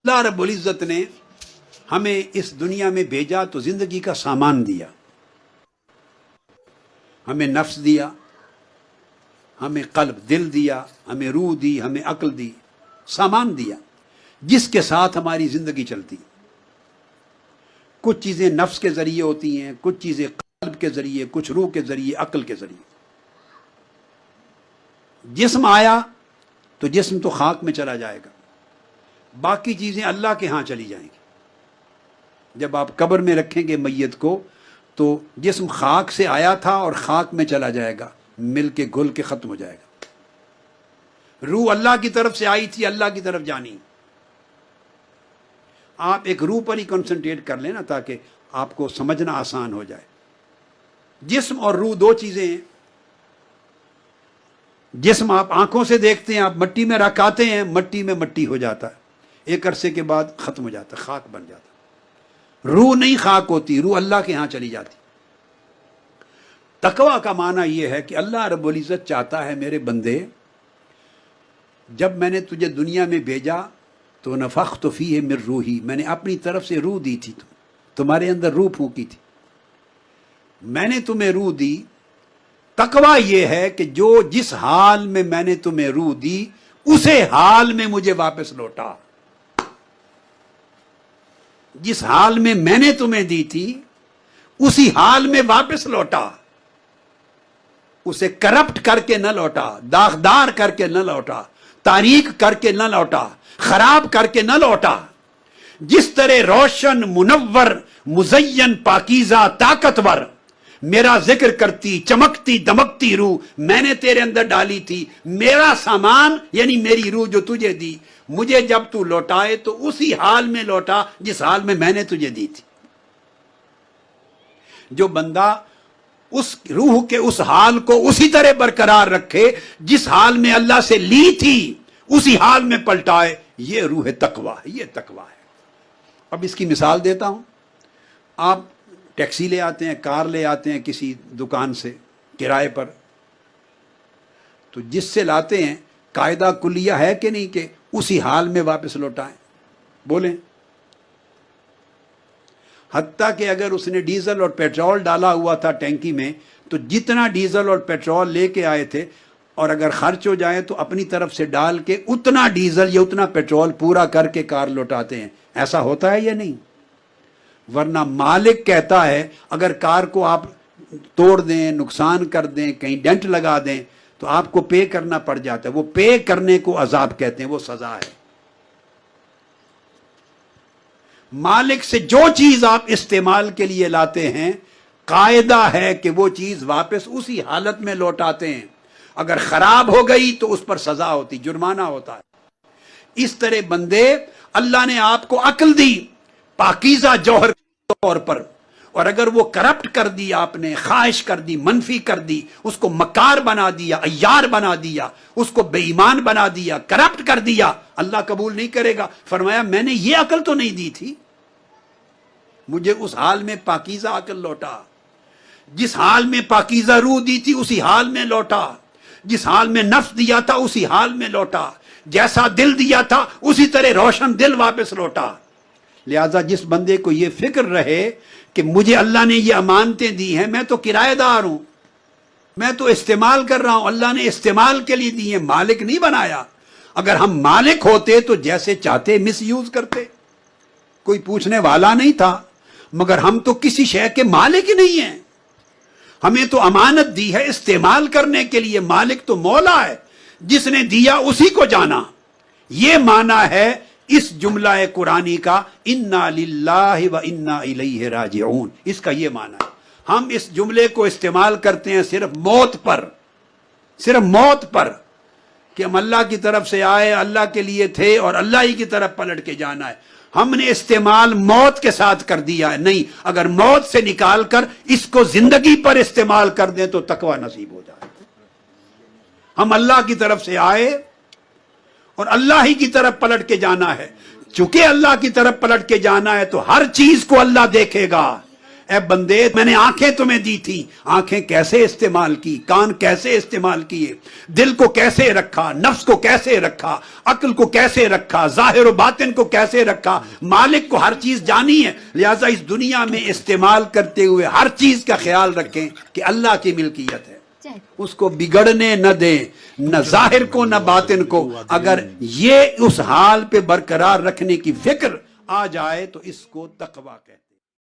اللہ رب العزت نے ہمیں اس دنیا میں بھیجا تو زندگی کا سامان دیا، ہمیں نفس دیا، ہمیں قلب دل دیا، ہمیں روح دی، ہمیں عقل دی، سامان دیا جس کے ساتھ ہماری زندگی چلتی۔ کچھ چیزیں نفس کے ذریعے ہوتی ہیں، کچھ چیزیں قلب کے ذریعے، کچھ روح کے ذریعے، عقل کے ذریعے۔ جسم آیا تو جسم تو خاک میں چلا جائے گا، باقی چیزیں اللہ کے ہاں چلی جائیں گی۔ جب آپ قبر میں رکھیں گے میت کو تو جسم خاک سے آیا تھا اور خاک میں چلا جائے گا، مل کے گھل کے ختم ہو جائے گا۔ روح اللہ کی طرف سے آئی تھی، اللہ کی طرف جانی۔ آپ ایک روح پر ہی کنسنٹریٹ کر لیں نا تاکہ آپ کو سمجھنا آسان ہو جائے۔ جسم اور روح دو چیزیں ہیں۔ جسم آپ آنکھوں سے دیکھتے ہیں، آپ مٹی میں رکھاتے ہیں، مٹی میں مٹی ہو جاتا ہے، ایک عرصے کے بعد ختم ہو جاتا ہے، خاک بن جاتا ہے۔ روح نہیں خاک ہوتی، روح اللہ کے ہاں چلی جاتی۔ تقویٰ کا معنی یہ ہے کہ اللہ رب العزت چاہتا ہے میرے بندے، جب میں نے تجھے دنیا میں بھیجا تو نفخت فیہ من روحی، میں نے اپنی طرف سے روح دی تھی، تمہارے اندر روح پھونکی تھی، میں نے تمہیں روح دی۔ تقویٰ یہ ہے کہ جو جس حال میں نے تمہیں روح دی اسے حال میں مجھے واپس لوٹا۔ جس حال میں نے تمہیں دی تھی اسی حال میں واپس لوٹا، اسے کرپٹ کر کے نہ لوٹا، داغدار کر کے نہ لوٹا، تاریک کر کے نہ لوٹا، خراب کر کے نہ لوٹا۔ جس طرح روشن، منور، مزین، پاکیزہ، طاقتور میرا ذکر کرتی، چمکتی دمکتی روح میں نے تیرے اندر ڈالی تھی، میرا سامان یعنی میری روح جو تجھے دی، مجھے جب تو لوٹائے تو اسی حال میں لوٹا جس حال میں نے تجھے دی تھی۔ جو بندہ اس روح کے اس حال کو اسی طرح برقرار رکھے جس حال میں اللہ سے لی تھی، اسی حال میں پلٹائے، یہ روح تقویٰ ہے، یہ تقویٰ ہے۔ اب اس کی مثال دیتا ہوں۔ آپ ٹیکسی لے آتے ہیں، کار لے آتے ہیں کسی دکان سے کرائے پر، تو جس سے لاتے ہیں قاعدہ کلیہ ہے کہ نہیں کہ اسی حال میں واپس لوٹائیں؟ بولیں۔ حتیٰ کہ اگر اس نے ڈیزل اور پیٹرول ڈالا ہوا تھا ٹینکی میں تو جتنا ڈیزل اور پیٹرول لے کے آئے تھے اور اگر خرچ ہو جائے تو اپنی طرف سے ڈال کے اتنا ڈیزل یا اتنا پیٹرول پورا کر کے کار لوٹاتے ہیں۔ ایسا ہوتا ہے یا نہیں؟ ورنہ مالک کہتا ہے اگر کار کو آپ توڑ دیں، نقصان کر دیں، کہیں ڈینٹ لگا دیں تو آپ کو پے کرنا پڑ جاتا ہے۔ وہ پے کرنے کو عذاب کہتے ہیں، وہ سزا ہے۔ مالک سے جو چیز آپ استعمال کے لیے لاتے ہیں قاعدہ ہے کہ وہ چیز واپس اسی حالت میں لوٹاتے ہیں۔ اگر خراب ہو گئی تو اس پر سزا ہوتی، جرمانہ ہوتا ہے۔ اس طرح بندے، اللہ نے آپ کو عقل دی پاکیزہ جوہر کے طور پر، اور اگر وہ کرپٹ کر دی، آپ نے خواہش کر دی، منفی کر دی، اس کو مکار بنا دیا، عیار بنا دیا، اس کو بے ایمان بنا دیا، کرپٹ کر دیا، اللہ قبول نہیں کرے گا۔ فرمایا میں نے یہ عقل تو نہیں دی تھی، مجھے اس حال میں پاکیزہ عقل لوٹا، جس حال میں پاکیزہ روح دی تھی اسی حال میں لوٹا، جس حال میں نفس دیا تھا اسی حال میں لوٹا، جیسا دل دیا تھا اسی طرح روشن دل واپس لوٹا۔ لہذا جس بندے کو یہ فکر رہے کہ مجھے اللہ نے یہ امانتیں دی ہیں، میں تو کرایہ دار ہوں، میں تو استعمال کر رہا ہوں، اللہ نے استعمال کے لیے دی ہیں، مالک نہیں بنایا۔ اگر ہم مالک ہوتے تو جیسے چاہتے مس یوز کرتے، کوئی پوچھنے والا نہیں تھا، مگر ہم تو کسی شے کے مالک ہی نہیں ہیں۔ ہمیں تو امانت دی ہے استعمال کرنے کے لیے، مالک تو مولا ہے، جس نے دیا اسی کو جانا۔ یہ معنی ہے اس جملہ قرآنی کا انا للہ و انا الیہ راجعون، اس کا یہ معنی ہے۔ ہم اس جملے کو استعمال کرتے ہیں صرف موت پر، صرف موت پر، کہ ہم اللہ کی طرف سے آئے، اللہ کے لیے تھے اور اللہ ہی کی طرف پلٹ کے جانا ہے۔ ہم نے استعمال موت کے ساتھ کر دیا ہے، نہیں، اگر موت سے نکال کر اس کو زندگی پر استعمال کر دیں تو تقویٰ نصیب ہو جائے۔ ہم اللہ کی طرف سے آئے اور اللہ ہی کی طرف پلٹ کے جانا ہے۔ چونکہ اللہ کی طرف پلٹ کے جانا ہے تو ہر چیز کو اللہ دیکھے گا۔ اے بندے میں نے آنکھیں تمہیں دی تھی، آنکھیں کیسے استعمال کی، کان کیسے استعمال کیے، دل کو کیسے رکھا، نفس کو کیسے رکھا، عقل کو کیسے رکھا، ظاہر و باطن کو کیسے رکھا، مالک کو ہر چیز جانی ہے۔ لہٰذا اس دنیا میں استعمال کرتے ہوئے ہر چیز کا خیال رکھیں کہ اللہ کی ملکیت ہے، اس کو بگڑنے نہ دیں، نہ ظاہر کو نہ باطن کو۔ اگر یہ اس حال پہ برقرار رکھنے کی فکر آ جائے تو اس کو تقویٰ کہتے ہیں۔